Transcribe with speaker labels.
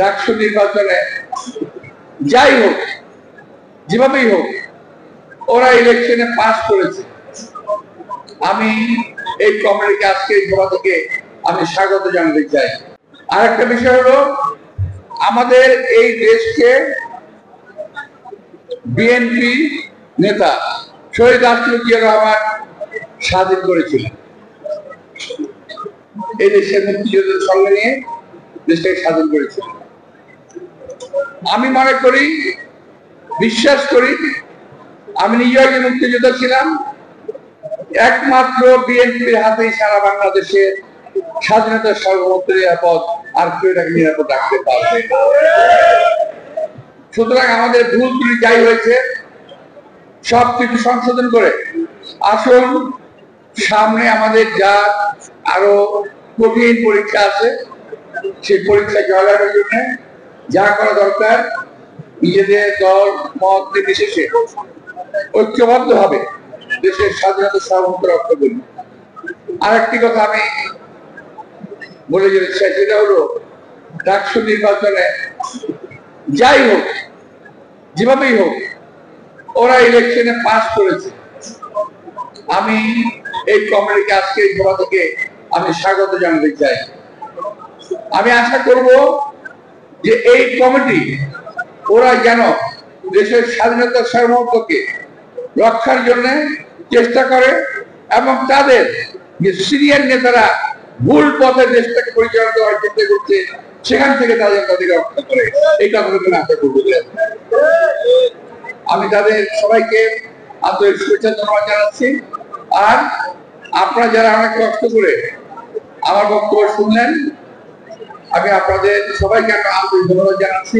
Speaker 1: ডাকসু নির্বাচনে যাই হোক, যেভাবেই হোক, ওরা ইলেকশনে পাস করেছে। আমি এই কমিটিকে আজকে এই সভা থেকে আমি স্বাগত জানাতে চাই। আরেকটা বিষয় হলো, আমাদের এই দেশকে বিএনপি নেতা শহীদ রাষ্ট্রপতি জিয়া রহমান স্বাধীন করেছিলেন। এই দেশের মুক্তিযুদ্ধের সঙ্গে নিয়ে দেশটাকে স্বাধীন করেছিলেন। আমি মনে করি, বিশ্বাস করি, আমি নিজেও একজন মুক্তিযোদ্ধা ছিলাম। একমাত্র বিএনপির হাতেই সারা বাংলাদেশে স্বাধীনতার সার্বভৌমত্ব নিরাপদ, আর কেউ এটাকে নিরাপদ রাখতে পারবে। সুতরাং আমাদের ভুল ত্রুটি যাই হয়েছে সবকিছু সংশোধন করে আসুন, সামনে আমাদের যা আরো কঠিন পরীক্ষা আছে, সেই পরীক্ষা জয়লাভের জন্য যা করা দরকার নিজেদের দল মত নির্বিশেষে ঐক্যবদ্ধ হবে দেশের স্বাধীনতা সার্বভৌমত্ব রক্ষা করি। আর একটি কথা আমি বলে যেতে চাই, সেটা হলো ডাকসু নির্বাচনে যাই হোক, যেভাবেই হোক, ওরা ইলেকশনে পাস করেছে। আমি এই কমিটিকে আজকে এই সভা থেকে আমি স্বাগত জানাতে চাই। আমি আশা করব যে এই কমিটি ওরা যেন দেশের স্বাধীনতার সার্বভৌমত্বকে রক্ষার জন্য চেষ্টা করে এবং তাদের যে সিনিয়র নেতারা ভুল পথে দেশটাকে পরিচালনা করার চেষ্টা করছে সেখান থেকে তাদেরকে রক্ষা করে, এই কথাটুকু আশা করব। আমি তাদের সবাইকে আন্তরিক শুভেচ্ছা ধন্যবাদ জানাচ্ছি। আর আপনারা যারা অনেক কষ্ট করে আমার বক্তব্য শুনলেন, আমি আপনাদের সবাইকে একটা আন্তরিক ধন্যবাদ জানাচ্ছি।